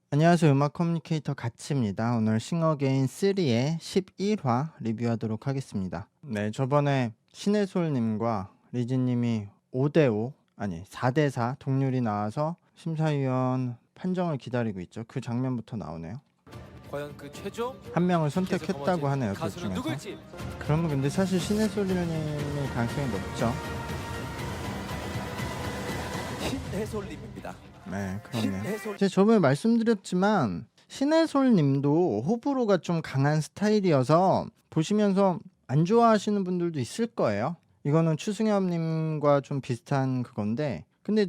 안녕하세요. 음악 커뮤니케이터 가치입니다. 오늘 싱어게인 3의 11화 리뷰하도록 하겠습니다. 네, 저번에 신혜솔님과 리즈님이 5대5 아니 4대4 동률이 나와서 심사위원 판정을 기다리고 있죠. 그 장면부터 나오네요. 과연 그 최종 한 명을 계속 선택했다고 거머쥘 하네요. 둘 가수는 중에서. 누굴지. 그러면 근데 사실 신혜솔님의 가능성이 높죠. 신해솔님입니다. 네, 그렇네요. 신해솔. 제가 저번에 말씀드렸지만 신해솔 님도 호불호가 좀 강한 스타일이어서 보시면서 안 좋아하시는 분들도 있을 거예요. 이거는 추승엽 님과 좀 비슷한 그건데, 근데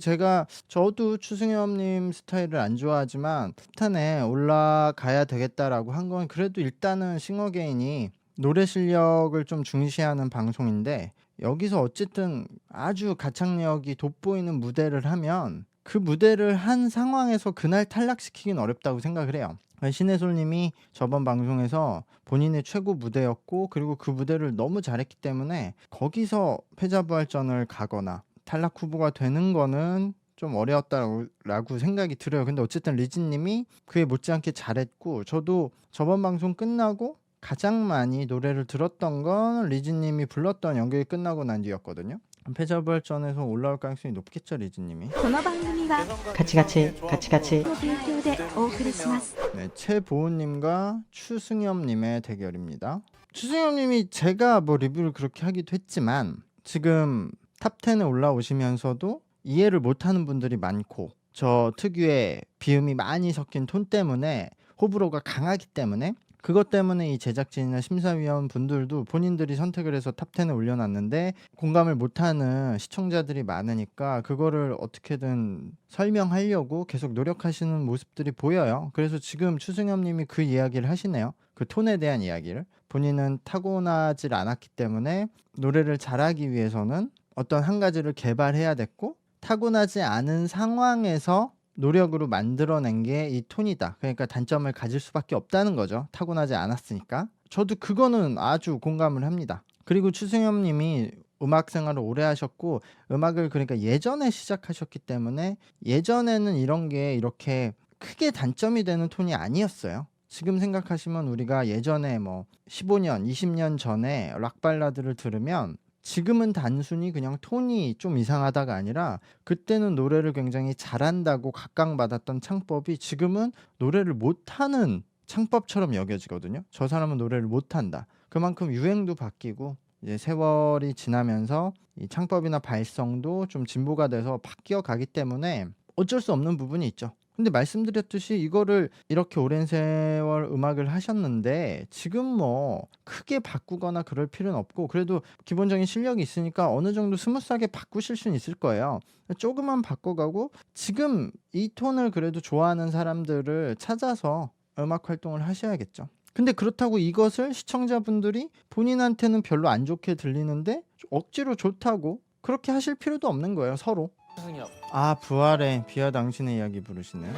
저도 추승엽 님 스타일을 안 좋아하지만 폭탄에 올라가야 되겠다라고 한 건 그래도 일단은 싱어게인이 노래 실력을 좀 중시하는 방송인데, 여기서 어쨌든 아주 가창력이 돋보이는 무대를 하면 그 무대를 한 상황에서 그날 탈락시키긴 어렵다고 생각을 해요. 신혜솔님이 저번 방송에서 본인의 최고 무대였고, 그리고 그 무대를 너무 잘했기 때문에 거기서 패자부활전을 가거나 탈락 후보가 되는 거는 좀 어려웠다라고 생각이 들어요. 근데 어쨌든 리즈님이 그에 못지않게 잘했고, 저도 저번 방송 끝나고 가장 많이 노래를 들었던 건 리즈님이 불렀던 연극이 끝나고 난 뒤였거든요. 패자부활전에서 올라올 가능성이 높겠죠, 리즈님이. この番組はカチカチカチカチの提供でお送りします。 네, 최보은님과 추승엽님의 대결입니다. 추승엽님이 제가 뭐 리뷰를 그렇게 하기도 했지만 지금 탑10에 올라오시면서도 이해를 못하는 분들이 많고, 저 특유의 비음이 많이 섞인 톤 때문에 호불호가 강하기 때문에, 그것 때문에 이 제작진이나 심사위원 분들도 본인들이 선택을 해서 탑10에 올려놨는데 공감을 못하는 시청자들이 많으니까 그거를 어떻게든 설명하려고 계속 노력하시는 모습들이 보여요. 그래서 지금 추승엽 님이 그 이야기를 하시네요. 그 톤에 대한 이야기를. 본인은 타고나질 않았기 때문에 노래를 잘하기 위해서는 어떤 한 가지를 개발해야 됐고, 타고나지 않은 상황에서 노력으로 만들어낸 게 이 톤이다. 그러니까 단점을 가질 수밖에 없다는 거죠. 타고나지 않았으니까. 저도 그거는 아주 공감을 합니다. 그리고 추승엽 님이 음악 생활을 오래 하셨고, 음악을 그러니까 예전에 시작하셨기 때문에 예전에는 이런 게 이렇게 크게 단점이 되는 톤이 아니었어요. 지금 생각하시면 우리가 예전에 뭐 15년, 20년 전에 락 발라드를 들으면 지금은 단순히 그냥 톤이 좀 이상하다가 아니라 그때는 노래를 굉장히 잘한다고 각광받았던 창법이 지금은 노래를 못하는 창법처럼 여겨지거든요. 저 사람은 노래를 못한다. 그만큼 유행도 바뀌고 이제 세월이 지나면서 이 창법이나 발성도 좀 진보가 돼서 바뀌어 가기 때문에 어쩔 수 없는 부분이 있죠. 근데 말씀드렸듯이 이거를 이렇게 오랜 세월 음악을 하셨는데 지금 뭐 크게 바꾸거나 그럴 필요는 없고, 그래도 기본적인 실력이 있으니까 어느 정도 스무스하게 바꾸실 수는 있을 거예요. 조금만 바꿔가고 지금 이 톤을 그래도 좋아하는 사람들을 찾아서 음악 활동을 하셔야겠죠. 근데 그렇다고 이것을 시청자분들이 본인한테는 별로 안 좋게 들리는데 억지로 좋다고 그렇게 하실 필요도 없는 거예요, 서로. 승엽. 아, 부활의 비와 당신의 이야기 부르시네요.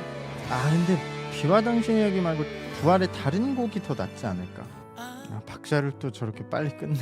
아, 근데 비와 당신의 이야기 말고 부활의 다른 곡이 더 낫지 않을까. 아, 박자를 또 저렇게 빨리 끝내.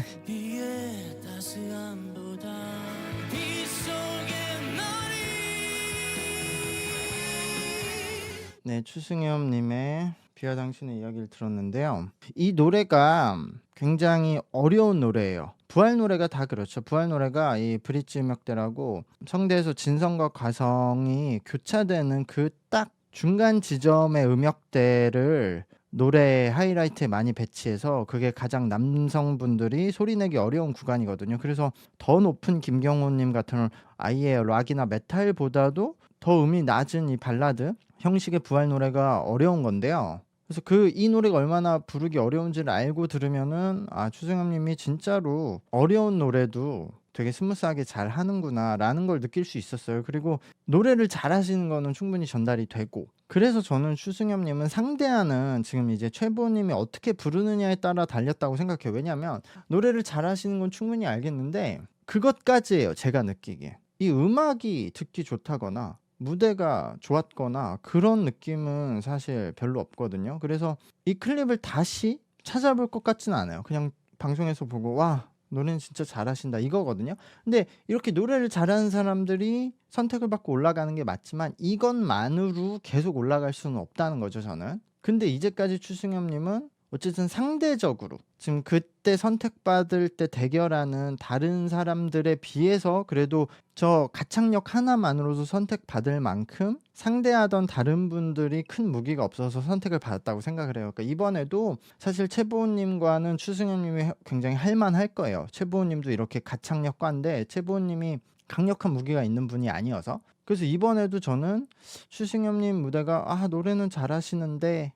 네, 추승엽님의 비와 당신의 이야기를 들었는데요. 이 노래가 굉장히 어려운 노래예요. 부활 노래가 다 그렇죠. 부활 노래가 이 브릿지 음역대라고 성대에서 진성과 과성이 교차되는 그 딱 중간 지점의 음역대를 노래 하이라이트에 많이 배치해서 그게 가장 남성분들이 소리내기 어려운 구간이거든요. 그래서 더 높은 김경호님 같은 아예 락이나 메탈보다도 더 음이 낮은 이 발라드 형식의 부활 노래가 어려운 건데요. 그래서 이 노래가 얼마나 부르기 어려운지를 알고 들으면은 아, 추승엽 님이 진짜로 어려운 노래도 되게 스무스하게 잘 하는구나라는 걸 느낄 수 있었어요. 그리고 노래를 잘하시는 거는 충분히 전달이 되고, 그래서 저는 추승엽 님은 상대하는 지금 이제 최보 님이 어떻게 부르느냐에 따라 달렸다고 생각해요. 왜냐면 노래를 잘하시는 건 충분히 알겠는데 그것까지예요, 제가 느끼기에. 이 음악이 듣기 좋다거나 무대가 좋았거나 그런 느낌은 사실 별로 없거든요. 그래서 이 클립을 다시 찾아볼 것 같지는 않아요. 그냥 방송에서 보고 와, 노래는 진짜 잘하신다 이거거든요. 근데 이렇게 노래를 잘하는 사람들이 선택을 받고 올라가는 게 맞지만 이것만으로 계속 올라갈 수는 없다는 거죠, 저는. 근데 이제까지 추승엽 님은 어쨌든 상대적으로 지금 그때 선택받을 때 대결하는 다른 사람들에 비해서 그래도 저 가창력 하나만으로도 선택받을 만큼 상대하던 다른 분들이 큰 무기가 없어서 선택을 받았다고 생각을 해요. 그러니까 이번에도 사실 최보은 님과는 추승엽 님이 굉장히 할 만할 거예요. 최보은 님도 이렇게 가창력과인데 최보은 님이 강력한 무기가 있는 분이 아니어서. 그래서 이번에도 저는 추승엽 님 무대가 노래는 잘하시는데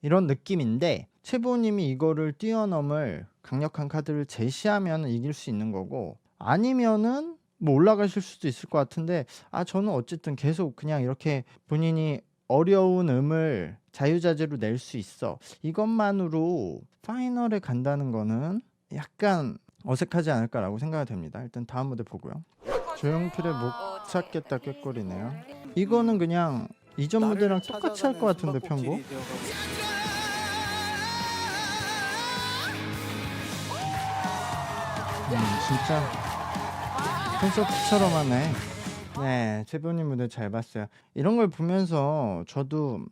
이런 느낌인데 최보은 님이 이거를 뛰어넘을 강력한 카드를 제시하면 이길 수 있는 거고 아니면은 뭐 올라가실 수도 있을 것 같은데 저는 어쨌든 계속 그냥 이렇게 본인이 어려운 음을 자유자재로 낼 수 있어. 이것만으로 파이널에 간다는 거는 약간 어색하지 않을까라고 생각이 됩니다. 일단 다음 무대 보고요. 조용필의 못 찾겠다 꾀꼬리네요. 이거는 그냥 이전 무대랑 똑같이 할 것 같은데 편곡. 진짜 콘서트처럼 하네. 네, 최보님 무대 잘 봤어요. 이런 걸 보면서 저도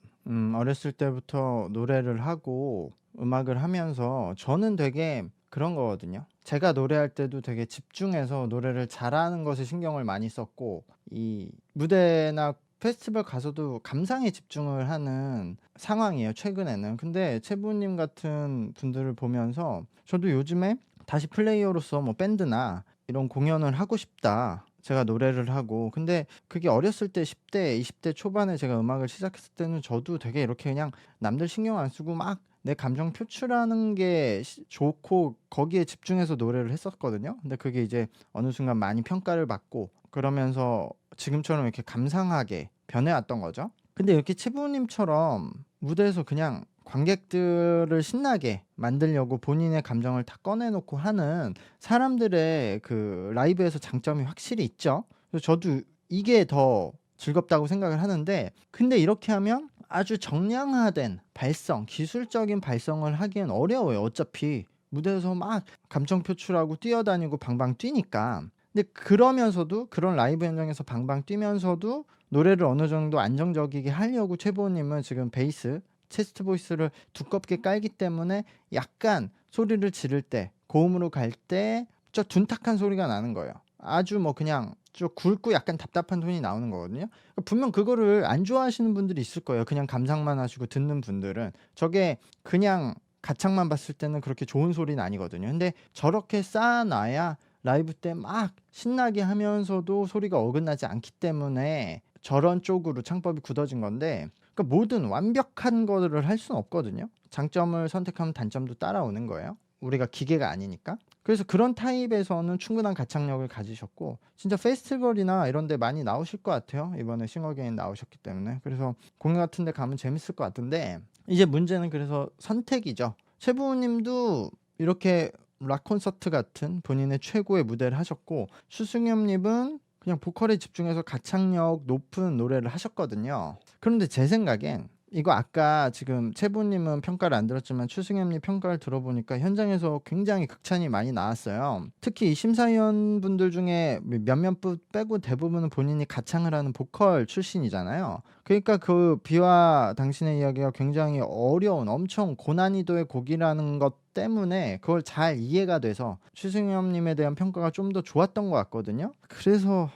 어렸을 때부터 노래를 하고 음악을 하면서 저는 되게 그런 거거든요. 제가 노래할 때도 되게 집중해서 노래를 잘하는 것에 신경을 많이 썼고 이 무대나 페스티벌 가서도 감상에 집중을 하는 상황이에요, 최근에는. 근데 최보님 같은 분들을 보면서 저도 요즘에 다시 플레이어로서 뭐 밴드나 이런 공연을 하고 싶다. 제가 노래를 하고 근데 그게 어렸을 때 10대, 20대 초반에 제가 음악을 시작했을 때는 저도 되게 이렇게 그냥 남들 신경 안 쓰고 막 내 감정 표출하는 게 좋고 거기에 집중해서 노래를 했었거든요. 근데 그게 이제 어느 순간 많이 평가를 받고 그러면서 지금처럼 이렇게 감상하게 변해왔던 거죠. 근데 이렇게 최부님처럼 무대에서 그냥 관객들을 신나게 만들려고 본인의 감정을 다 꺼내놓고 하는 사람들의 그 라이브에서 장점이 확실히 있죠. 그래서 저도 이게 더 즐겁다고 생각을 하는데 근데 이렇게 하면 아주 정량화된 발성, 기술적인 발성을 하기엔 어려워요. 어차피 무대에서 막 감정 표출하고 뛰어다니고 방방 뛰니까. 근데 그러면서도 그런 라이브 현장에서 방방 뛰면서도 노래를 어느 정도 안정적이게 하려고 최보님은 지금 베이스 체스트 보이스를 두껍게 깔기 때문에 약간 소리를 지를 때 고음으로 갈 때 저 둔탁한 소리가 나는 거예요. 아주 뭐 그냥 좀 굵고 약간 답답한 톤이 나오는 거거든요. 그러니까 분명 그거를 안 좋아하시는 분들이 있을 거예요. 그냥 감상만 하시고 듣는 분들은 저게 그냥 가창만 봤을 때는 그렇게 좋은 소리는 아니거든요. 근데 저렇게 쌓아놔야 라이브 때 막 신나게 하면서도 소리가 어긋나지 않기 때문에 저런 쪽으로 창법이 굳어진 건데 그러니까 모든 완벽한 거를 할 수는 없거든요. 장점을 선택하면 단점도 따라오는 거예요. 우리가 기계가 아니니까. 그래서 그런 타입에서는 충분한 가창력을 가지셨고 진짜 페스티벌이나 이런 데 많이 나오실 것 같아요. 이번에 싱어게인 나오셨기 때문에. 그래서 공연 같은 데 가면 재밌을 것 같은데 이제 문제는 그래서 선택이죠. 최부우 님도 이렇게 락 콘서트 같은 본인의 최고의 무대를 하셨고 추승엽 님은 그냥 보컬에 집중해서 가창력 높은 노래를 하셨거든요. 그런데 제 생각엔 이거 아까 지금 최보님은 평가를 안 들었지만 추승엽님 평가를 들어보니까 현장에서 굉장히 극찬이 많이 나왔어요. 특히 이 심사위원분들 중에 몇몇 분 빼고 대부분은 본인이 가창을 하는 보컬 출신이잖아요. 그러니까 그 비와 당신의 이야기가 굉장히 어려운 엄청 고난이도의 곡이라는 것 때문에 그걸 잘 이해가 돼서 추승엽님에 대한 평가가 좀 더 좋았던 것 같거든요. 그래서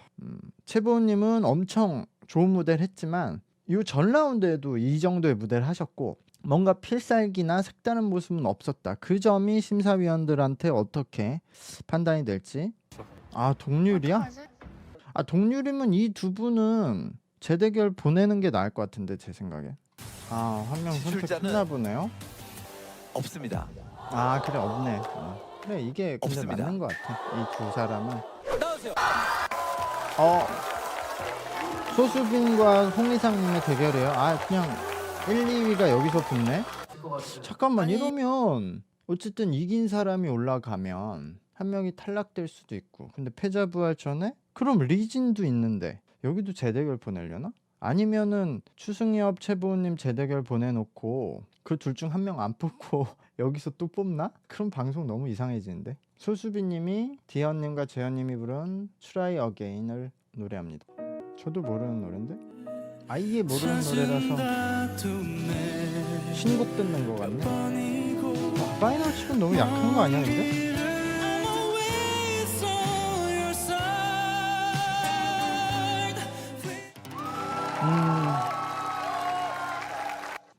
최보님은 엄청 좋은 무대를 했지만 이 전 라운드에도 이 정도의 무대를 하셨고 뭔가 필살기나 색다른 모습은 없었다. 그 점이 심사위원들한테 어떻게 판단이 될지. 동률이야? 어떡하지? 동률이면 이 두 분은 재대결 보내는 게 나을 것 같은데 제 생각에. 한 명 선택했나 보네요. 없습니다. 그래 없네. 그래 이게 근데 없습니다. 맞는 것 같아. 이 두 사람은. 나오세요. 소수빈과 홍리상님의 대결이에요. 그냥 1, 2위가 여기서 붙네. 잠깐만 이러면 어쨌든 이긴 사람이 올라가면 한 명이 탈락될 수도 있고 근데 패자부활전에 그럼 리진도 있는데 여기도 재대결 보내려나? 아니면은 추승엽 최보은님 재대결 보내놓고 그 둘 중 한 명 안 뽑고 여기서 또 뽑나? 그럼 방송 너무 이상해지는데. 소수비님이 디언님과 재현님이 부른 Try Again을 노래합니다. 저도 모르는 노래인데 아예 모르는 노래라서 신곡 듣는 것 같네. 파이널 치곤 너무 약한 거 아니야 근데?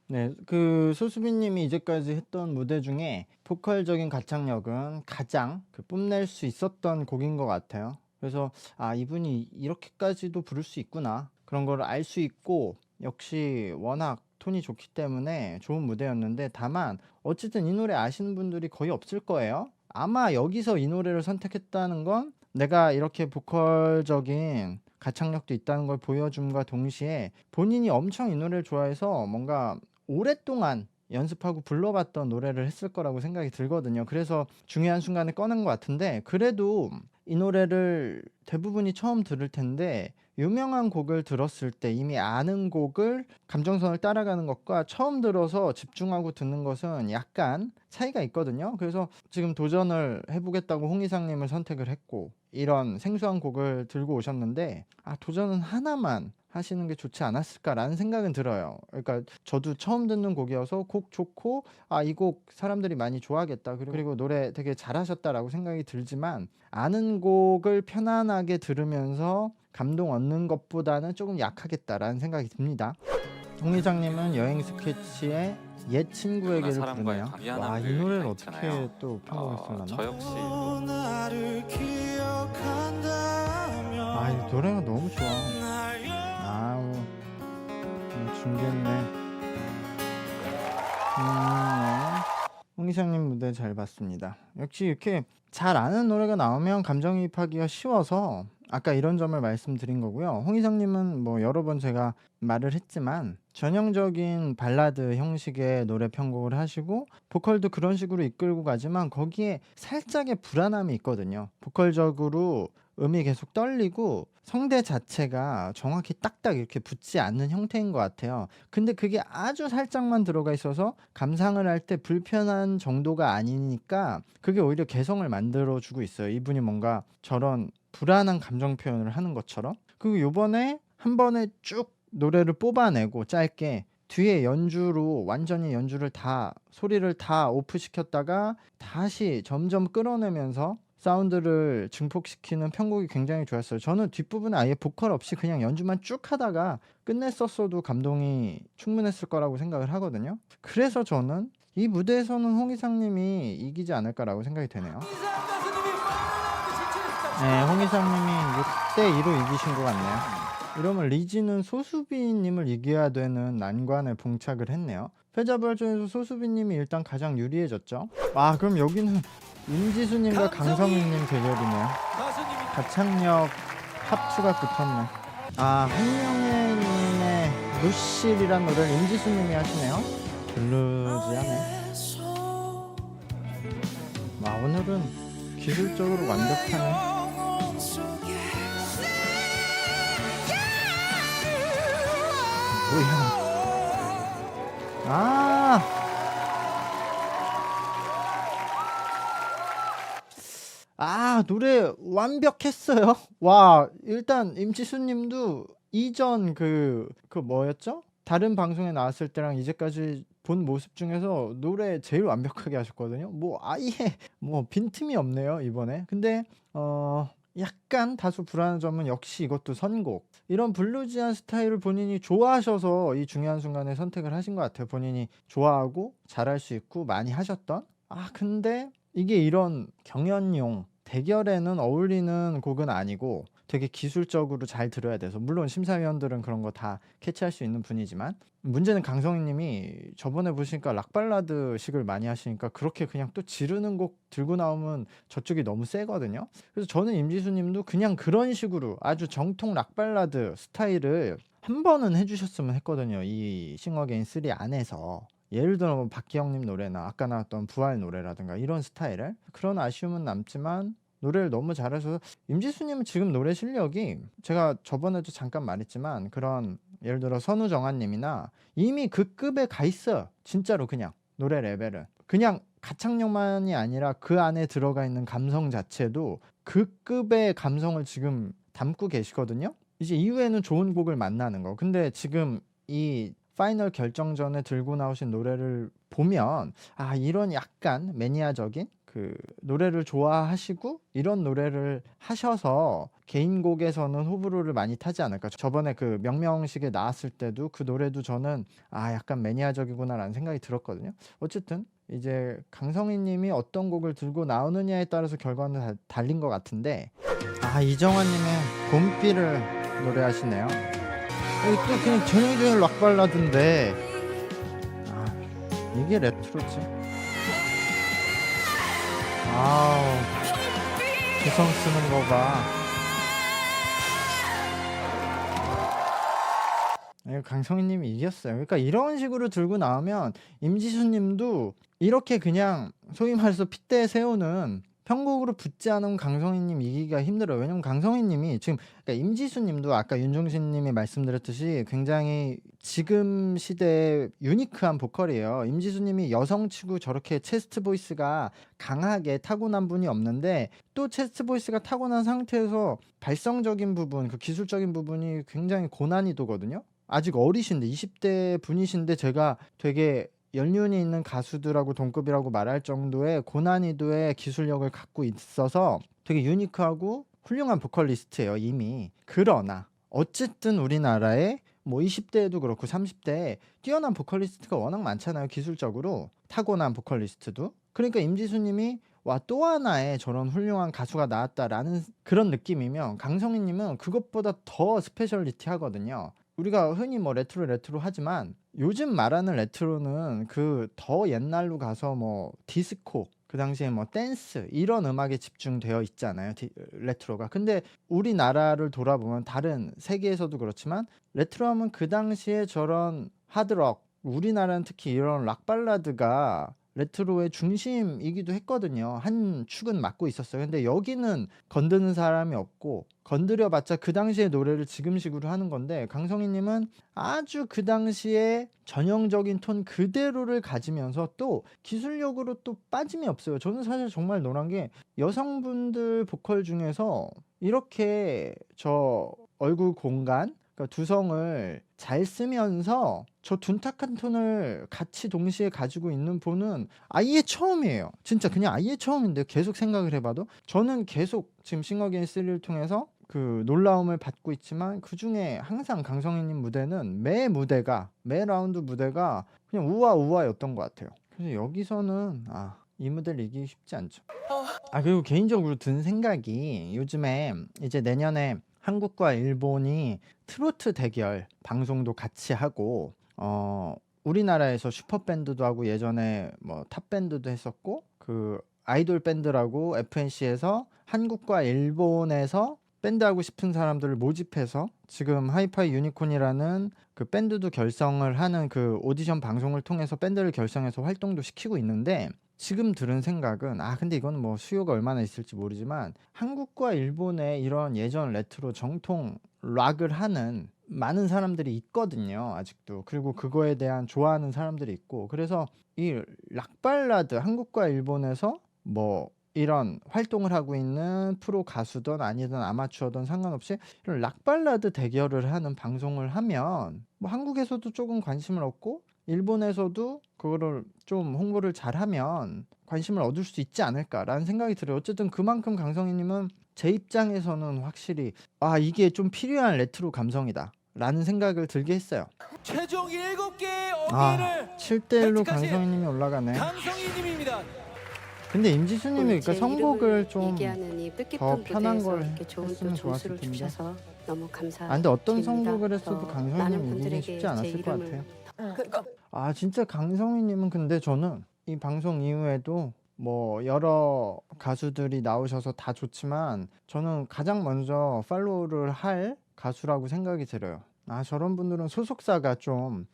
네, 그 소수비님이 이제까지 했던 무대 중에 보컬적인 가창력은 가장 뽐낼 수 있었던 곡인 것 같아요. 그래서 아 이분이 이렇게까지도 부를 수 있구나 그런 걸 알 수 있고 역시 워낙 톤이 좋기 때문에 좋은 무대였는데 다만 어쨌든 이 노래 아시는 분들이 거의 없을 거예요. 아마 여기서 이 노래를 선택했다는 건 내가 이렇게 보컬적인 가창력도 있다는 걸 보여줌과 동시에 본인이 엄청 이 노래를 좋아해서 뭔가 오랫동안 연습하고 불러봤던 노래를 했을 거라고 생각이 들거든요. 그래서 중요한 순간에 꺼낸 것 같은데 그래도 이 노래를 대부분이 처음 들을 텐데 유명한 곡을 들었을 때 이미 아는 곡을 감정선을 따라가는 것과 처음 들어서 집중하고 듣는 것은 약간 차이가 있거든요. 그래서 지금 도전을 해보겠다고 홍이상님을 선택을 했고 이런 생소한 곡을 들고 오셨는데 도전은 하나만 하시는 게 좋지 않았을까라는 생각은 들어요. 그러니까 저도 처음 듣는 곡이어서 곡 좋고 이 곡 사람들이 많이 좋아하겠다. 그리고 노래 되게 잘하셨다라고 생각이 들지만 아는 곡을 편안하게 들으면서 감동 얻는 것보다는 조금 약하겠다라는 생각이 듭니다. 홍희장님은 여행 스케치의 옛 친구에게를 사람과의 부르네요. 미안함 와, 이 노래를 가 어떻게 있잖아요. 또 편곡했을라나? 저 역시 이 노래가 너무 좋아. 아우, 중겠네. 네. 홍희장님 무대 잘 봤습니다. 역시 이렇게 잘 아는 노래가 나오면 감정이입하기가 쉬워서 아까 이런 점을 말씀드린 거고요. 홍희장님은 뭐 여러 번 제가 말을 했지만 전형적인 발라드 형식의 노래 편곡을 하시고 보컬도 그런 식으로 이끌고 가지만 거기에 살짝의 불안함이 있거든요. 보컬적으로 음이 계속 떨리고 성대 자체가 정확히 딱딱 이렇게 붙지 않는 형태인 것 같아요. 근데 그게 아주 살짝만 들어가 있어서 감상을 할 때 불편한 정도가 아니니까 그게 오히려 개성을 만들어주고 있어요. 이분이 뭔가 저런 불안한 감정 표현을 하는 것처럼. 그리고 요번에 한 번에 쭉 노래를 뽑아내고 짧게 뒤에 연주로 완전히 연주를 다 소리를 다 오프 시켰다가 다시 점점 끌어내면서 사운드를 증폭시키는 편곡이 굉장히 좋았어요. 저는 뒷부분에 아예 보컬 없이 그냥 연주만 쭉 하다가 끝냈었어도 감동이 충분했을 거라고 생각을 하거든요. 그래서 저는 이 무대에서는 홍희상님이 이기지 않을까라고 생각이 되네요. 네, 홍희상님이 6대2로 이기신 것 같네요. 이러면 리지는 소수비님을 이겨야 되는 난관에 봉착을 했네요. 패자부활전에서 소수비님이 일단 가장 유리해졌죠. 그럼 여기는 임지수님과 강성윤님 대결이네요. 가창력 합주가 붙었네. 한명혜님의 루실이란 노래를 임지수님이 하시네요. 블루지하네. 오늘은 기술적으로 완벽하네. 노래 완벽했어요. 와, 일단 임지수님도 이전 그 뭐였죠? 다른 방송에 나왔을 때랑 이제까지 본 모습 중에서 노래 제일 완벽하게 하셨거든요. 아예 빈틈이 없네요 이번에. 근데 약간 다소 불안한 점은 역시 이것도 선곡. 이런 블루지한 스타일을 본인이 좋아하셔서 이 중요한 순간에 선택을 하신 것 같아요. 본인이 좋아하고 잘할 수 있고 많이 하셨던. 근데 이게 이런 경연용 대결에는 어울리는 곡은 아니고 되게 기술적으로 잘 들어야 돼서 물론 심사위원들은 그런 거 다 캐치할 수 있는 분이지만 문제는 강성희 님이 저번에 보시니까 락발라드 식을 많이 하시니까 그렇게 그냥 또 지르는 곡 들고 나오면 저쪽이 너무 세거든요. 그래서 저는 임지수 님도 그냥 그런 식으로 아주 정통 락발라드 스타일을 한 번은 해주셨으면 했거든요. 이 싱어게인 3 안에서. 예를 들어 박기영님 노래나 아까 나왔던 부활 노래라든가 이런 스타일을 그런 아쉬움은 남지만 노래를 너무 잘하셔서 임지수님은 지금 노래 실력이 제가 저번에도 잠깐 말했지만 그런 예를 들어 선우정아님이나 이미 그 급에 가 있어요. 진짜로 그냥 노래 레벨은 그냥 가창력만이 아니라 그 안에 들어가 있는 감성 자체도 그 급의 감성을 지금 담고 계시거든요. 이제 이후에는 좋은 곡을 만나는 거. 근데 지금 이 파이널 결정전에 들고 나오신 노래를 보면 아 이런 약간 매니아적인 그 노래를 좋아하시고 이런 노래를 하셔서 개인곡에서는 호불호를 많이 타지 않을까. 저번에 그 명명식에 나왔을 때도 그 노래도 저는 아 약간 매니아적이구나라는 생각이 들었거든요. 어쨌든 이제 강성희 님이 어떤 곡을 들고 나오느냐에 따라서 결과는 달린 것 같은데 아 이정환 님의 봄비를 노래하시네요. 이게 또 그냥 전형적인 락 발라드인데 아 이게 레트로지. 아우 개성 쓰는 거 봐. 이거 강성희 님이 이겼어요. 그러니까 이런 식으로 들고 나오면 임지수 님도 이렇게 그냥 소위 말해서 핏대 세우는 편곡으로 붙지 않으면 강성희 님 이기기가 힘들어요. 왜냐면 강성희 님이 지금 그러니까 임지수 님도 아까 윤종신 님이 말씀드렸듯이 굉장히 지금 시대에 유니크한 보컬이에요. 임지수 님이 여성치고 저렇게 체스트 보이스가 강하게 타고난 분이 없는데 또 체스트 보이스가 타고난 상태에서 발성적인 부분, 그 기술적인 부분이 굉장히 고난이도거든요. 아직 어리신데 20대 분이신데 제가 되게 연륜이 있는 가수들하고 동급이라고 말할 정도의 고난이도의 기술력을 갖고 있어서 되게 유니크하고 훌륭한 보컬리스트예요 이미. 그러나 어쨌든 우리나라에 뭐 20대에도 그렇고 30대에 뛰어난 보컬리스트가 워낙 많잖아요. 기술적으로 타고난 보컬리스트도. 그러니까 임지수 님이 와 또 하나의 저런 훌륭한 가수가 나왔다라는 그런 느낌이면 강성희 님은 그것보다 더 스페셜리티 하거든요. 우리가 흔히 뭐 레트로 하지만 요즘 말하는 레트로는 그 더 옛날로 가서 뭐 디스코 그 당시에 뭐 댄스 이런 음악에 집중되어 있잖아요. 레트로가. 근데 우리나라를 돌아보면 다른 세계에서도 그렇지만 레트로 하면 그 당시에 저런 하드록 우리나라는 특히 이런 락 발라드가 레트로의 중심이기도 했거든요. 한 축은 맡고 있었어요. 근데 여기는 건드는 사람이 없고 건드려봤자 그 당시의 노래를 지금식으로 하는 건데 강성희 님은 아주 그 당시에 전형적인 톤 그대로를 가지면서 또 기술력으로 또 빠짐이 없어요. 저는 사실 정말 놀란 게 여성분들 보컬 중에서 이렇게 저 얼굴 공간 그러니까 두성을 잘 쓰면서 저 둔탁한 톤을 같이 동시에 가지고 있는 분은 아예 처음이에요. 진짜 그냥 아예 처음인데 계속 생각을 해봐도 저는 계속 지금 싱어게인 3를 통해서 그 놀라움을 받고 있지만 그중에 항상 강성희님 무대는 매 라운드 무대가 그냥 우아우아였던 것 같아요. 그래서 여기서는 이 무대를 이기기 쉽지 않죠. 그리고 개인적으로 든 생각이 요즘에 이제 내년에 한국과 일본이 트로트 대결 방송도 같이 하고 우리나라에서 슈퍼밴드도 하고 예전에 뭐 탑밴드도 했었고 그 아이돌 밴드라고 FNC에서 한국과 일본에서 밴드 하고 싶은 사람들을 모집해서 지금 하이파이 유니콘이라는 그 밴드도 결성을 하는 그 오디션 방송을 통해서 밴드를 결성해서 활동도 시키고 있는데 지금 들은 생각은 근데 이건 뭐 수요가 얼마나 있을지 모르지만 한국과 일본의 이런 예전 레트로 정통 락을 하는 많은 사람들이 있거든요 아직도. 그리고 그거에 대한 좋아하는 사람들이 있고 그래서 이 락발라드 한국과 일본에서 뭐 이런 활동을 하고 있는 프로 가수든 아니든 아마추어든 상관없이 이런 락발라드 대결을 하는 방송을 하면 뭐 한국에서도 조금 관심을 얻고 일본에서도 그거를 좀 홍보를 잘하면 관심을 얻을 수 있지 않을까라는 생각이 들어요. 어쨌든 그만큼 강성희 님은 제 입장에서는 확실히 이게 좀 필요한 레트로 감성이다 라는 생각을 들게 했어요. 최종 7개의 어깨를 7대1로 획득하신 강성희 님이 올라가네. 강성희님입니다. 근데 임지수 님이 그러니까 제 선곡을 이름을 좀 얘기하는 이 더 뜻깊은 편한 무대에서 걸 이렇게 좋은 또 했으면 점수를 좋았을 텐데. 주셔서 너무 감사드립니다. 근데 어떤 선곡을 했어도 그래서 강성희 많은 님이 이기기 분들에게 쉽지 제 않았을 것 이름을 같아요. 진짜 강성희 님은 근데 저는 이 방송 이후에도 뭐 여러 가수들이 나오셔서 다 좋지만 저는 가장 먼저 팔로우를 할 가수라고 생각이 들어요. 저런 분들은 소속사가 좀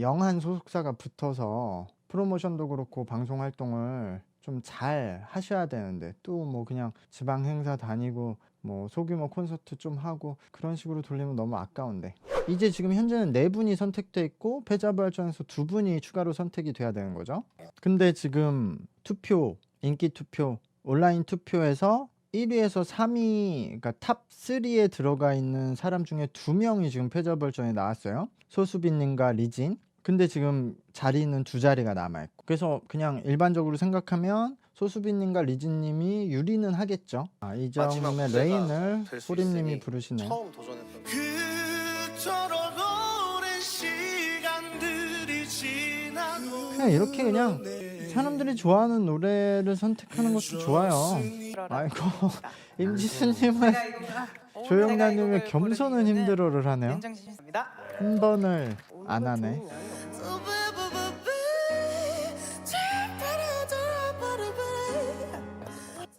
영한 소속사가 붙어서 프로모션도 그렇고 방송 활동을 좀 잘 하셔야 되는데 또 뭐 그냥 지방 행사 다니고 뭐 소규모 콘서트 좀 하고 그런 식으로 돌리면 너무 아까운데 이제 지금 현재는 4분이 선택돼 있고 패자부활전에서 2분이 추가로 선택이 돼야 되는 거죠. 근데 지금 투표, 인기 투표, 온라인 투표에서 1위에서 3위, 그러니까 탑 3에 들어가 있는 사람 중에 2명이 지금 패자부활전에 나왔어요. 소수빈님과 리진. 근데 지금 자리는 2자리가 남아있고 그래서 그냥 일반적으로 생각하면 소수빈님과 리진님이 유리는 하겠죠. 이정님의 무대가 레인을 될수 소림님이 있으니 부르시네요. 처음 도전했던 그토록 오랜 시간들이 지나도 그냥 이렇게 그냥 사람들이 좋아하는 노래를 선택하는 것도 좋아요. 아이고 임지수님은 조영란님의 겸손은 힘들어를 하네요. 한 번을 안 하네.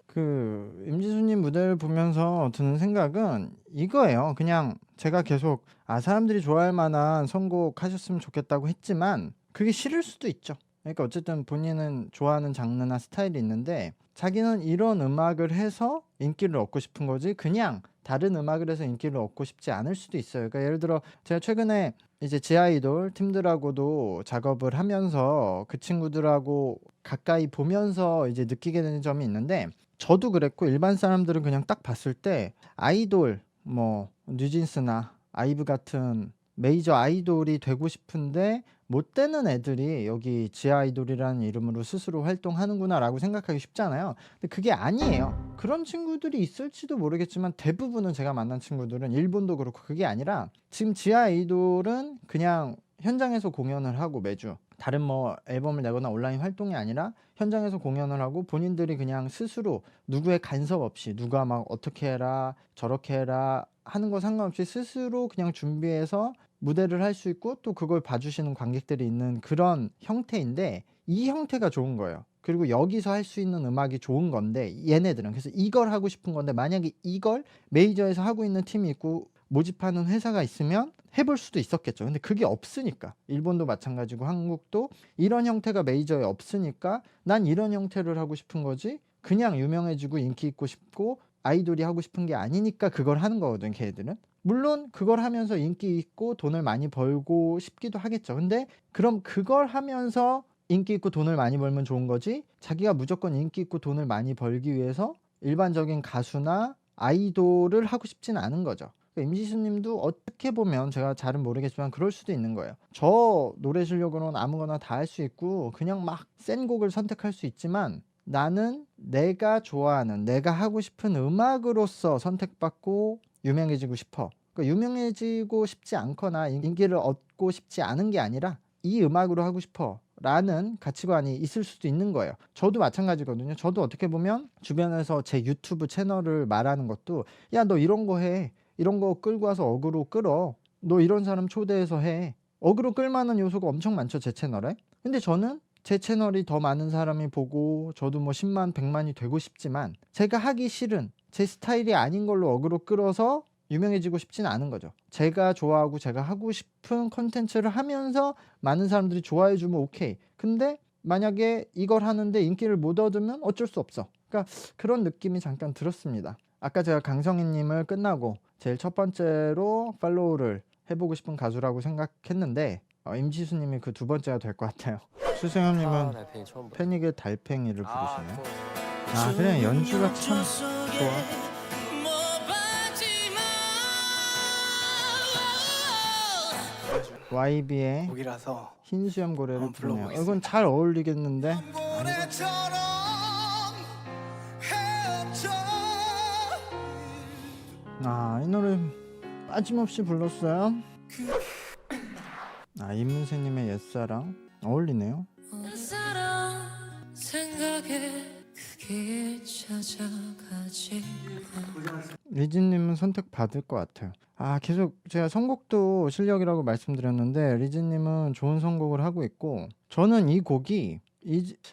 그 임지수님 무대를 보면서 드는 생각은 이거예요. 그냥 제가 계속 사람들이 좋아할 만한 선곡 하셨으면 좋겠다고 했지만 그게 싫을 수도 있죠. 그러니까 어쨌든 본인은 좋아하는 장르나 스타일이 있는데 자기는 이런 음악을 해서 인기를 얻고 싶은 거지 그냥 다른 음악을 해서 인기를 얻고 싶지 않을 수도 있어요. 그러니까 예를 들어 제가 최근에 이제 지아이돌 팀들하고도 작업을 하면서 그 친구들하고 가까이 보면서 이제 느끼게 되는 점이 있는데 저도 그랬고 일반 사람들은 그냥 딱 봤을 때 아이돌 뭐 뉴진스나 아이브 같은 메이저 아이돌이 되고 싶은데 못 되는 애들이 여기 지아이돌이라는 이름으로 스스로 활동하는구나 라고 생각하기 쉽잖아요. 근데 그게 아니에요. 그런 친구들이 있을지도 모르겠지만 대부분은 제가 만난 친구들은 일본도 그렇고 그게 아니라 지금 지아이돌은 그냥 현장에서 공연을 하고 매주 다른 뭐 앨범을 내거나 온라인 활동이 아니라 현장에서 공연을 하고 본인들이 그냥 스스로 누구의 간섭 없이 누가 막 어떻게 해라 저렇게 해라 하는 거 상관없이 스스로 그냥 준비해서 무대를 할 수 있고 또 그걸 봐주시는 관객들이 있는 그런 형태인데 이 형태가 좋은 거예요. 그리고 여기서 할 수 있는 음악이 좋은 건데 얘네들은 그래서 이걸 하고 싶은 건데 만약에 이걸 메이저에서 하고 있는 팀이 있고 모집하는 회사가 있으면 해볼 수도 있었겠죠. 근데 그게 없으니까 일본도 마찬가지고 한국도 이런 형태가 메이저에 없으니까 난 이런 형태를 하고 싶은 거지 그냥 유명해지고 인기 있고 싶고 아이돌이 하고 싶은 게 아니니까 그걸 하는 거거든 걔들은. 물론 그걸 하면서 인기 있고 돈을 많이 벌고 싶기도 하겠죠. 근데 그럼 그걸 하면서 인기 있고 돈을 많이 벌면 좋은 거지 자기가 무조건 인기 있고 돈을 많이 벌기 위해서 일반적인 가수나 아이돌을 하고 싶지는 않은 거죠. 그러니까 임지수님도 어떻게 보면 제가 잘은 모르겠지만 그럴 수도 있는 거예요. 저 노래 실력으로는 아무거나 다 할 수 있고 그냥 막 센 곡을 선택할 수 있지만 나는 내가 좋아하는 내가 하고 싶은 음악으로서 선택받고 유명해지고 싶어. 그러니까 유명해지고 싶지 않거나 인기를 얻고 싶지 않은 게 아니라 이 음악으로 하고 싶어 라는 가치관이 있을 수도 있는 거예요. 저도 마찬가지거든요. 저도 어떻게 보면 주변에서 제 유튜브 채널을 말하는 것도 야 너 이런 거 해. 이런 거 끌고 와서 어그로 끌어. 너 이런 사람 초대해서 해. 어그로 끌만한 요소가 엄청 많죠 제 채널에. 근데 저는 제 채널이 더 많은 사람이 보고 저도 뭐 10만 100만이 되고 싶지만 제가 하기 싫은 제 스타일이 아닌 걸로 어그로 끌어서 유명해지고 싶지는 않은 거죠. 제가 좋아하고 제가 하고 싶은 콘텐츠를 하면서 많은 사람들이 좋아해 주면 오케이. 근데 만약에 이걸 하는데 인기를 못 얻으면 어쩔 수 없어. 그러니까 그런 느낌이 잠깐 들었습니다. 아까 제가 강성희님을 끝나고 제일 첫 번째로 팔로우를 해보고 싶은 가수라고 생각했는데 임지수님이 그 2번째가 될 것 같아요. 수승현님은 달팽이 처음 봐. 패닉의 달팽이를 부르시네요. 그냥 연주가 참 좋아. YB의 곡이라서 흰수염 고래를 한번 부르네요. 불러보겠습니다. 이건 잘 어울리겠는데. 노래처럼 헤어져 이 노래 빠짐없이 불렀어요. 이문세님의 옛사랑 어울리네요. 사랑 생각에 그게 찾아가지 리진님은 선택 받을 것 같아요. 계속 제가 선곡도 실력이라고 말씀드렸는데 리진님은 좋은 선곡을 하고 있고 저는 이 곡이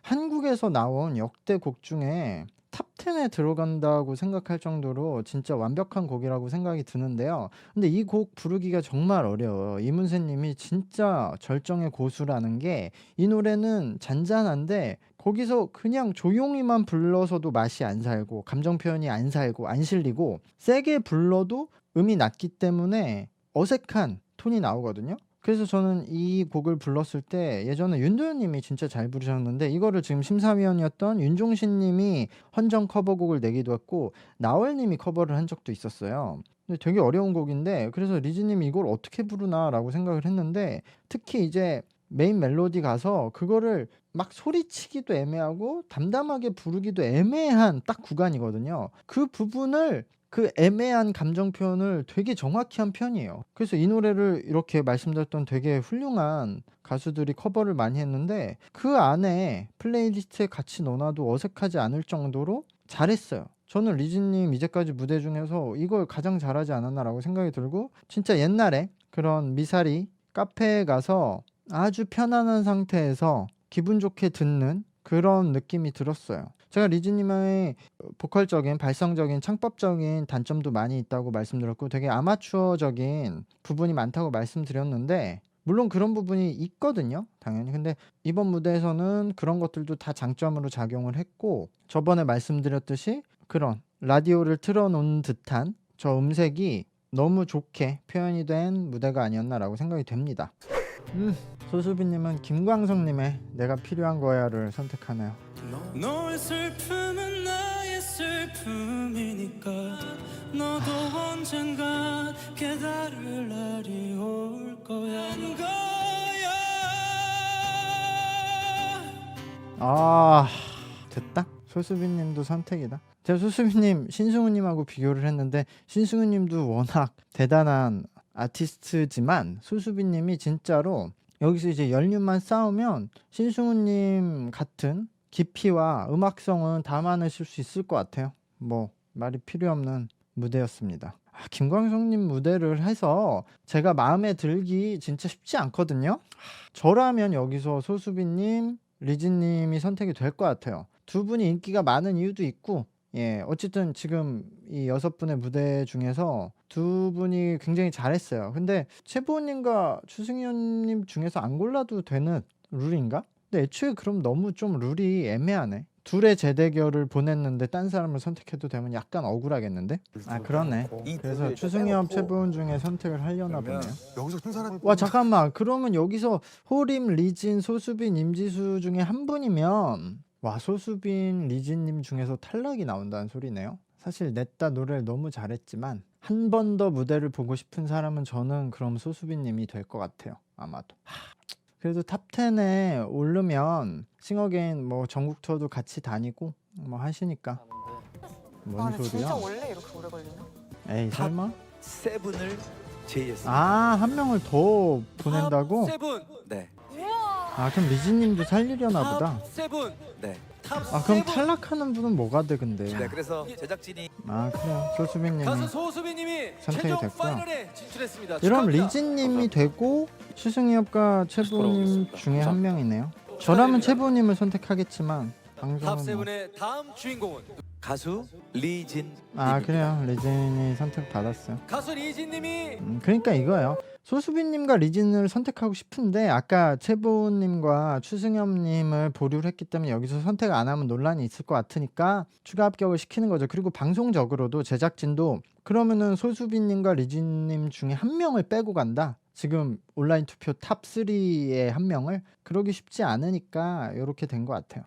한국에서 나온 역대 곡 중에 탑10에 들어간다고 생각할 정도로 진짜 완벽한 곡이라고 생각이 드는데요. 근데 이 곡 부르기가 정말 어려워요. 이문세 님이 진짜 절정의 고수라는 게 이 노래는 잔잔한데 거기서 그냥 조용히만 불러서도 맛이 안 살고 감정 표현이 안 살고 안 실리고 세게 불러도 음이 낮기 때문에 어색한 톤이 나오거든요. 그래서 저는 이 곡을 불렀을 때 예전에 윤도현 님이 진짜 잘 부르셨는데 이거를 지금 심사위원이었던 윤종신 님이 헌정 커버곡을 내기도 했고 나얼 님이 커버를 한 적도 있었어요. 근데 되게 어려운 곡인데 그래서 리즈 님이 이걸 어떻게 부르나라고 생각을 했는데 특히 이제 메인 멜로디 가서 그거를 막 소리치기도 애매하고 담담하게 부르기도 애매한 딱 구간이거든요. 그 부분을 그 애매한 감정 표현을 되게 정확히 한 편이에요. 그래서 이 노래를 이렇게 말씀드렸던 되게 훌륭한 가수들이 커버를 많이 했는데 그 안에 플레이리스트에 같이 넣어놔도 어색하지 않을 정도로 잘했어요. 저는 리즈님 이제까지 무대 중에서 이걸 가장 잘하지 않았나라고 생각이 들고 진짜 옛날에 그런 미사리 카페에 가서 아주 편안한 상태에서 기분 좋게 듣는 그런 느낌이 들었어요. 제가 리즈님의 보컬적인 발성적인 창법적인 단점도 많이 있다고 말씀드렸고 되게 아마추어적인 부분이 많다고 말씀드렸는데 물론 그런 부분이 있거든요. 당연히. 근데 이번 무대에서는 그런 것들도 다 장점으로 작용을 했고 저번에 말씀드렸듯이 그런 라디오를 틀어놓은 듯한 저 음색이 너무 좋게 표현이 된 무대가 아니었나라고 생각이 됩니다. 소수빈님은 김광석님의 내가 필요한 거야를 선택하네요. 너의 슬픔은 나의 슬픔이니까 너도 언젠가 깨달을 날이 올 거야. 아 됐다. 소수빈님도 선택이다. 제가 소수빈님 신승우님하고 비교를 했는데 신승우님도 워낙 대단한 아티스트지만 소수빈님이 진짜로 여기서 이제 연륜만 쌓으면 신승우님 같은 깊이와 음악성은 담아내실 수 있을 것 같아요. 뭐 말이 필요 없는 무대였습니다. 김광석님 무대를 해서 제가 마음에 들기 진짜 쉽지 않거든요. 저라면 여기서 소수빈님, 리즈님이 선택이 될 것 같아요. 두 분이 인기가 많은 이유도 있고 예, 어쨌든 지금 이 6분의 무대 중에서 두 분이 굉장히 잘했어요. 근데 최보호님과 추승현님 중에서 안 골라도 되는 룰인가? 근데 애초에 그럼 너무 좀 룰이 애매하네. 둘의 재대결을 보냈는데 딴 사람을 선택해도 되면 약간 억울하겠는데? 아 그러네. 그래서 추승현, 최보훈 중에 선택을 하려나 보네요. 여기서 큰 사람이 와 잠깐만, 그러면 여기서 호림, 리진, 소수빈, 임지수 중에 한 분이면 와 소수빈, 리진님 중에서 탈락이 나온다는 소리네요. 사실 냈다 노래를 너무 잘했지만 한 번 더 무대를 보고 싶은 사람은 저는 그럼 소수빈님이 될 것 같아요. 아마도. 그래도 탑10에 오르면 싱어게인 뭐 전국 투어도 같이 다니고 뭐 하시니까. 뭔 근데 소리야? 진짜 원래 이렇게 오래 걸리나? 에이 설마? 세븐을 제의했습니다. 아 한 명을 더 보낸다고? 세븐. 네, 아 그럼 리진님도 살리려나 보다. 세븐. 네, 아 그럼 탈락하는 분은 뭐가 돼 근데? 네. 그래서 제작진이 아 그래요. 소수빈님이 가수 소수빈님이 선택이 최종 됐고요. 파이널에 진출했습니다. 이런 축하합니다. 리진님이 되고 추승엽과 최보님 중에 한 명이네요. 저라면 최보님을 선택하겠지만 방송은 뭐. 탑세븐의 다음 주인공은 가수 리진. 아 그래요. 리진이 선택 받았어요. 가수 리진님이 그러니까 이거예요. 소수빈님과 리진을 선택하고 싶은데 아까 최보님과 추승엽님을 보류를 했기 때문에 여기서 선택 안 하면 논란이 있을 것 같으니까 추가 합격을 시키는 거죠. 그리고 방송적으로도 제작진도 그러면은 소수빈님과 리진님 중에 한 명을 빼고 간다. 지금 온라인 투표 탑 3의 한 명을 그러기 쉽지 않으니까 이렇게 된 것 같아요.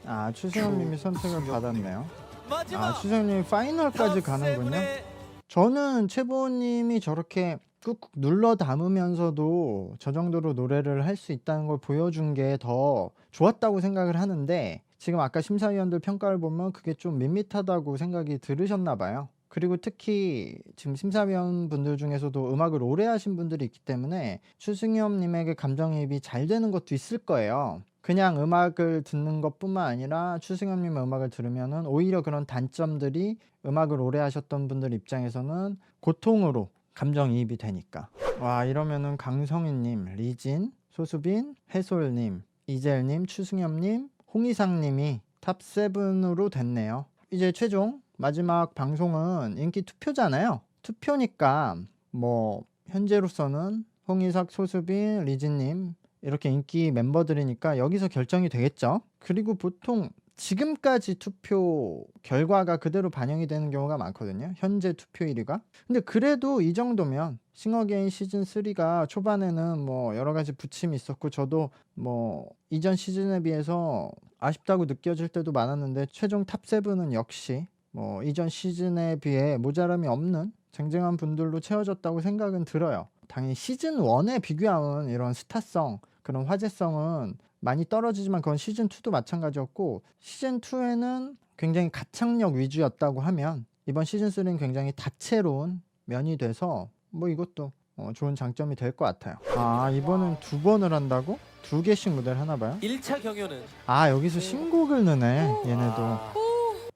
아 추승엽님이 선택을 받았네요. 마지막 아 추승엽님이 파이널까지 가는군요. 탑세븐의 저는 최보님이 저렇게 꾹꾹 눌러 담으면서도 저 정도로 노래를 할 수 있다는 걸 보여준 게 더 좋았다고 생각을 하는데 지금 아까 심사위원들 평가를 보면 그게 좀 밋밋하다고 생각이 들으셨나 봐요. 그리고 특히 지금 심사위원 분들 중에서도 음악을 오래 하신 분들이 있기 때문에 추승엽님에게 감정이입이 잘 되는 것도 있을 거예요. 그냥 음악을 듣는 것뿐만 아니라 추승엽님의 음악을 들으면은 오히려 그런 단점들이 음악을 오래 하셨던 분들 입장에서는 고통으로 감정이입이 되니까. 와 이러면은 강성희님, 리진, 소수빈, 해솔님, 이젤님, 추승엽님, 홍희상님이 탑7으로 됐네요. 이제 최종 마지막 방송은 인기 투표잖아요. 투표니까 뭐 현재로서는 홍희삭, 소수빈, 리진님 이렇게 인기 멤버들이니까 여기서 결정이 되겠죠. 그리고 보통 지금까지 투표 결과가 그대로 반영이 되는 경우가 많거든요. 현재 투표 1위가. 근데 그래도 이 정도면 싱어게인 시즌 3가 초반에는 뭐 여러 가지 부침이 있었고 저도 뭐 이전 시즌에 비해서 아쉽다고 느껴질 때도 많았는데 최종 탑7은 역시 뭐 이전 시즌에 비해 모자람이 없는 쟁쟁한 분들로 채워졌다고 생각은 들어요. 당연히 시즌 1에 비교하면 이런 스타성, 그런 화제성은 많이 떨어지지만 그건 시즌 2도 마찬가지였고 시즌 2에는 굉장히 가창력 위주였다고 하면 이번 시즌 3는 굉장히 다채로운 면이 돼서 뭐 이것도 좋은 장점이 될 것 같아요. 아 이번엔 2번을 한다고? 2개씩 무대를 하나 봐요? 1차 경연은 아 여기서 신곡을 넣네 얘네도.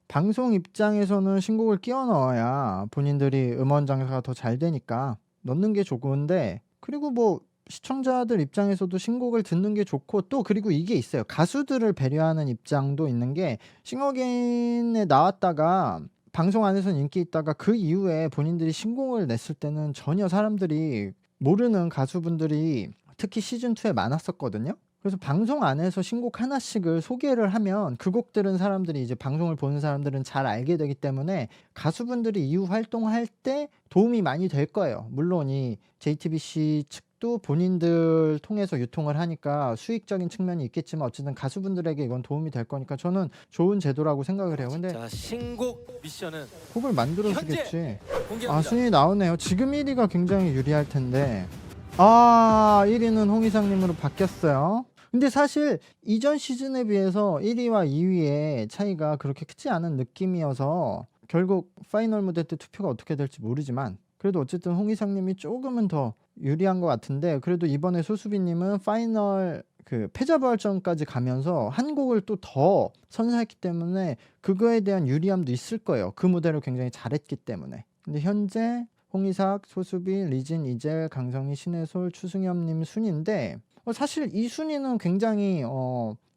방송 입장에서는 신곡을 끼워 넣어야 본인들이 음원 장사가 더 잘 되니까 넣는 게 좋은데 그리고 뭐 시청자들 입장에서도 신곡을 듣는 게 좋고 또 그리고 이게 있어요. 가수들을 배려하는 입장도 있는 게 싱어게인에 나왔다가 방송 안에서는 인기 있다가 그 이후에 본인들이 신곡을 냈을 때는 전혀 사람들이 모르는 가수분들이 특히 시즌2에 많았었거든요. 그래서 방송 안에서 신곡 하나씩을 소개를 하면 그 곡들은 사람들이 이제 방송을 보는 사람들은 잘 알게 되기 때문에 가수분들이 이후 활동할 때 도움이 많이 될 거예요. 물론 이 JTBC 측도 본인들 통해서 유통을 하니까 수익적인 측면이 있겠지만 어쨌든 가수분들에게 이건 도움이 될 거니까 저는 좋은 제도라고 생각을 해요. 근데 자 신곡 미션은 곡을 만들어 현재 주겠지. 공개합니다. 아 순위 나오네요. 지금 1위가 굉장히 유리할 텐데 아 1위는 홍희상님으로 바뀌었어요. 근데 사실 이전 시즌에 비해서 1위와 2위의 차이가 그렇게 크지 않은 느낌이어서 결국 파이널 무대 때 투표가 어떻게 될지 모르지만 그래도 어쨌든 홍희상님이 조금은 더 유리한 것 같은데 그래도 이번에 소수빈님은 파이널 그 패자부활전까지 가면서 한 곡을 또 더 선사했기 때문에 그거에 대한 유리함도 있을 거예요. 그 무대를 굉장히 잘했기 때문에. 근데 현재 홍희삭, 소수빈, 리진, 이젤, 강성희, 신혜솔, 추승엽님 순인데 사실 이 순위는 굉장히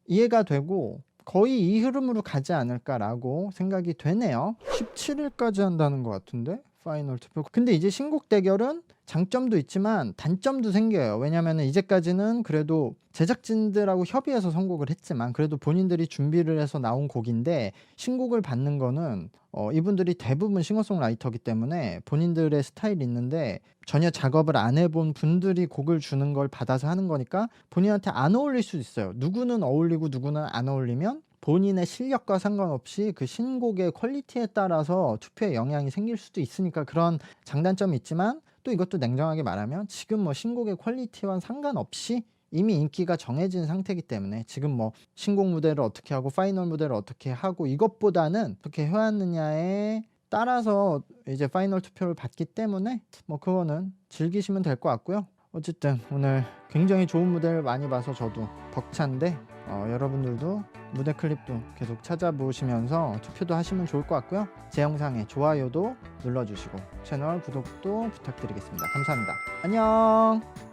이해가 되고 거의 이 흐름으로 가지 않을까라고 생각이 되네요. 17일까지 한다는 것 같은데 파이널 투표. 근데 이제 신곡 대결은 장점도 있지만 단점도 생겨요. 왜냐면 이제까지는 그래도 제작진들하고 협의해서 선곡을 했지만 그래도 본인들이 준비를 해서 나온 곡인데 신곡을 받는 거는 이분들이 대부분 싱어송라이터이기 때문에 본인들의 스타일이 있는데 전혀 작업을 안 해본 분들이 곡을 주는 걸 받아서 하는 거니까 본인한테 안 어울릴 수도 있어요. 누구는 어울리고 누구는 안 어울리면 본인의 실력과 상관없이 그 신곡의 퀄리티에 따라서 투표에 영향이 생길 수도 있으니까 그런 장단점이 있지만 또 이것도 냉정하게 말하면 지금 뭐 신곡의 퀄리티와 상관없이 이미 인기가 정해진 상태이기 때문에 지금 뭐 신곡 무대를 어떻게 하고 파이널 무대를 어떻게 하고 이것보다는 어떻게 해왔느냐에 따라서 이제 파이널 투표를 받기 때문에 뭐 그거는 즐기시면 될 것 같고요. 어쨌든 오늘 굉장히 좋은 무대를 많이 봐서 저도 벅찬데 여러분들도 무대 클립도 계속 찾아보시면서 투표도 하시면 좋을 것 같고요. 제 영상에 좋아요도 눌러주시고 채널 구독도 부탁드리겠습니다. 감사합니다. 안녕.